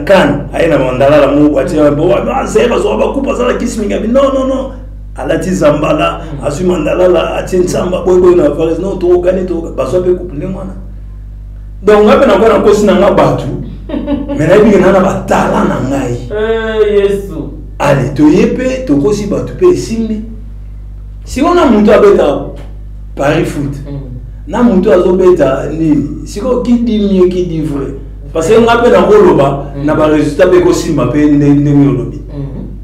Speaker 3: kan, aina mandala la mu watia bo, c'est pas so ba coupe ça la kisminga. Non. Alati Zambala, asu mandala la atin samba boy na faris non to gani to ba so be coupe ne mwana. Donc ngabe na kwa na kosi na ngabatu. Mais là, il y a un talent.
Speaker 2: Yesu.
Speaker 3: Allez, tu y es, tu aussi tu peux simbi. Si on a monté à bêta Paris foot, na monté à bêta ni. Si on qui dit mieux qui dit vrai. Parce que on appelle un roloba, n'a pas résultat de simba pe ne lobby.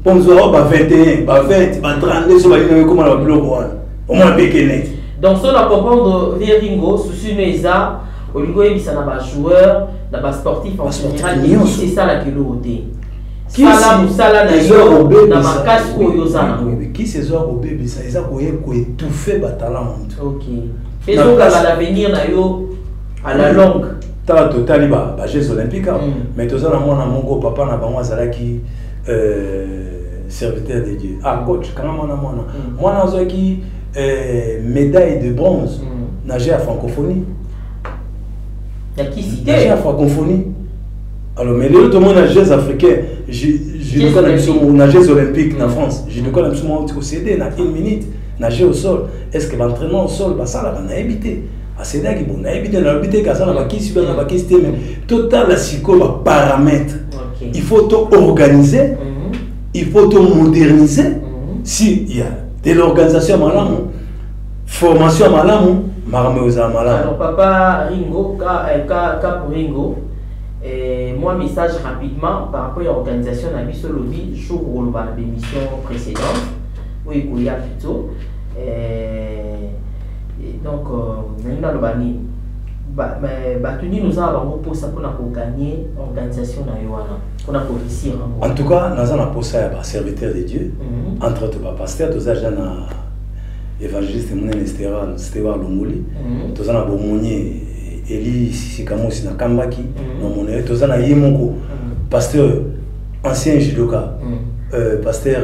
Speaker 3: Pour nous avoir 21, 20, 30, sur la comment la bleu au moins péquenet.
Speaker 2: Donc ça on comprendre Vieringo sous Meza. Au niveau il y a des joueurs, des sportifs en général, c'est ça la culture. Qui
Speaker 3: ces joueurs au bébé, ça ils ont étouffé le talent.
Speaker 2: Ok. Et donc à l'avenir à la longue.
Speaker 3: T'as total bah Jeux olympiques, mais tout ça na mon papa na bango azalaki serviteur de Dieu. Ah coach, quand moi na qui médaille de bronze nager à francophonie.
Speaker 2: Nager
Speaker 3: à francophonie. Alors, mais tout le monde a Jeux africains. Je connais les Jeux olympiques en France. Je connais les CD dans 1 minute. Nager au sol. Est-ce que l'entraînement au sol, ça va éviter. C'est là qu'il faut éviter. On a évité que ça va quitter. Total, la psycho va paramètre. Il faut tout organiser. Il faut tout moderniser. S'il y a de l'organisation, formation,
Speaker 2: alors, papa Ringo, Cap Ringo, moi, message rapidement par rapport à l'organisation de la mission lobby, jour où on va l'émission précédente, oui, il y a plutôt. Donc, nous avons gagné. Nous avons pour ça pour gagner l'organisation de la réussir.
Speaker 3: En tout cas, nous avons posé à serviteur de Dieu, entre autres, pasteur, tous les gens. Évangéliste Stéphane Longoli, tous en a Bomonier, Eli Sikamosi na Kambaki, tous en a Yemoko, pasteur ancien judoka, pasteur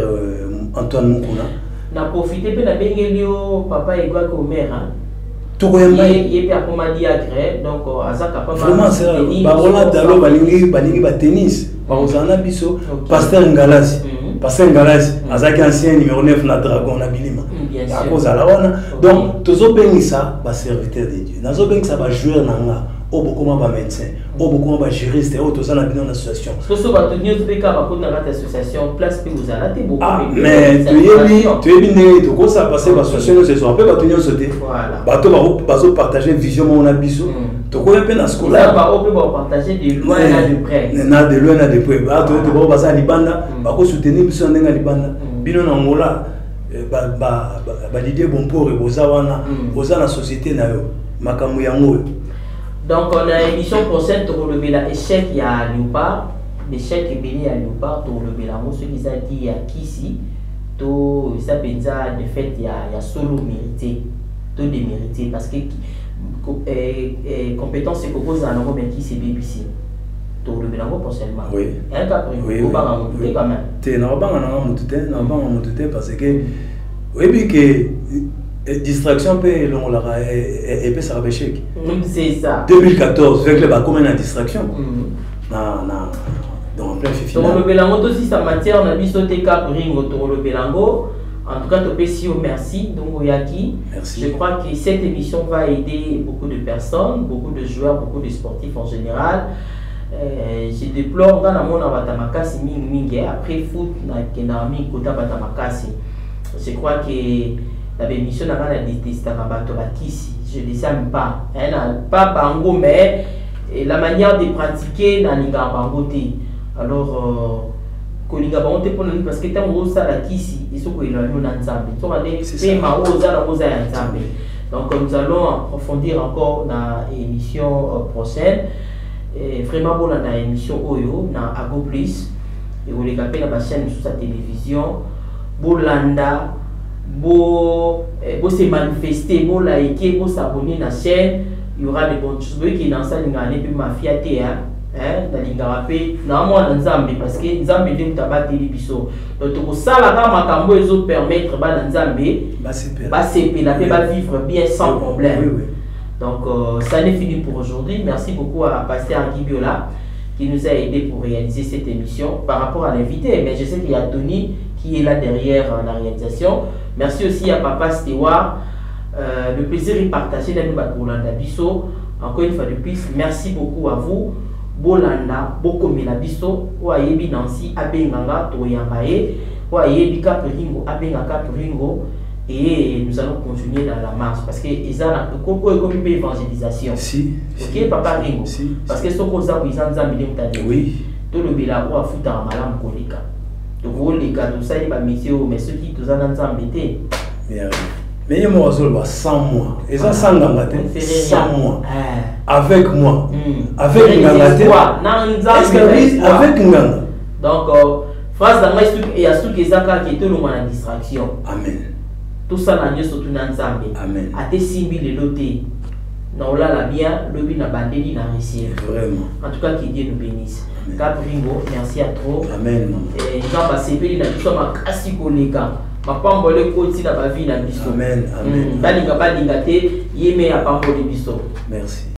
Speaker 3: Antoine Mukuna.
Speaker 2: Na profité de la Bengelio, papa et quoi comme mère.
Speaker 3: Tout le monde
Speaker 2: est à Pomadi agré, donc Azaka pas
Speaker 3: vraiment c'est Barola Dalo Balingi tennis, Barozana Bisso, pasteur Ngalasi. Pasteur Ngalasi, Azaki ancien numéro 9 na Dragon na Bilima. À cause à la wana. Donc, tous les gens ça va serviteur de Dieu. Tous les gens ça va jouer nanga. Au beaucoup ma médecin, au beaucoup ma juriste, au tous en habitant l'association.
Speaker 2: Ce que va tenir tous les cas à côté de notre association, place que vous allez beaucoup.
Speaker 3: Ah, mais tu es bien, tu ça passer l'association, c'est ça. Après, va tenir sauter. Voilà. Bateau va partager vision mon abisso. Tu connais bien la scolaire.
Speaker 2: Va partager de loin et de près.
Speaker 3: Na de loin et de près. Bah, tu vas passer à Libanda, va soutenir biso ndenga Libanda. Bino na ngola. L'idée bon pour et la société na yo makambo yango.
Speaker 2: Donc on a émission prochaine pour relever l'échec il y a Léopard, l'échec est béni à Léopard pour relever la mot ce qu'ils a dit à Kisi, to ça pensa de fait il y a solo mérité, to démérité parce que compétence c'est propose à l'euro mais qui c'est BBC. To relever la mot prochainement.
Speaker 3: Oui.
Speaker 2: Un cas oui. Quand même.
Speaker 3: T'es na parce que oui puis que distraction peut et peut ça échec.
Speaker 2: C'est ça.
Speaker 3: 2014 avec le bas comme une distraction. Dans plein fifi.
Speaker 2: Donc le Belango aussi sa matière on a mis sauter cap ring autour le Belango. En tout cas Topesio merci donc Oyaki.
Speaker 3: Merci.
Speaker 2: Je crois que cette émission va aider beaucoup de personnes, beaucoup de joueurs, beaucoup de sportifs en général. Je déplore dans la monde à Batamakasi mingi après foot na kenami kota Batamakasi. Je crois que la émission n'a pas détesté à Batabakisi. Je ne descends pas. Pas bango mais la manière de pratiquer dans les bango. Alors kolinga bango te pour nous parce que tant que ça la kisi il faut qu'il y ait un ensemble. Donc nous allons approfondir encore dans l'émission prochaine. Et vraiment bon dans l'émission Oyo na Ago Plus et vous les capez dans la chaîne sur sa télévision Bolanda beau se manifester, beau liker, beau s'abonner à la chaîne, il y aura des bonnes choses. Vous voyez qu'il y a dans ma fiaté, parce que Nzambe est tabac télévision. Donc ça la makambo ils permettre ba Nzambe ba vivre bien sans problème. Donc ça n'est fini pour aujourd'hui. Merci beaucoup à Pasteur Guibiola qui nous a aidé pour réaliser cette émission par rapport à l'invité. Mais je sais qu'il y a Tony qui est là derrière la réalisation. Merci aussi à Papa Stewart. Le plaisir est partagé dans nous Bisso. Encore une fois de plus, merci beaucoup à vous. Bolanda, Bokomela Bisso, Oayebi Nancy, Abenganga, Toyambaye, Oayebi Kapringo, Abenga Kapringo, et nous allons continuer dans la marche parce que ils ont comme évangélisation.
Speaker 3: Si.
Speaker 2: Ok, Papa Ringo. Si. Parce que ce qu'on a besoin de
Speaker 3: oui.
Speaker 2: Tout le béla ou à foutre en malam kolika. Donc les gars, tout ça il va messieurs, mais ceux qui tous en embêté.
Speaker 3: Mais il y a 100 mois. Et ça, 100 mois. Avec moi. Avec Ngangate. Est-ce que oui, avec Nganga.
Speaker 2: Donc, phrase dans il y a tout qui est tout le monde en distraction.
Speaker 3: Amen.
Speaker 2: Tout ça, n'a pas surtout dans Zambie.
Speaker 3: Amen.
Speaker 2: A tes simbi le loté. Non, là, la bien, le bin a bandé, n'a réussi.
Speaker 3: Vraiment.
Speaker 2: En tout cas, que Dieu nous bénisse. Capringo, merci à trop.
Speaker 3: Amen.
Speaker 2: Et quand on va s'épeler, il a tout ça, ma casse collèga. Ma pambo le côté na ba vie na biso.
Speaker 3: Amen. Amen.
Speaker 2: Balinga balinga te yeme a pambo le biso.
Speaker 3: Merci.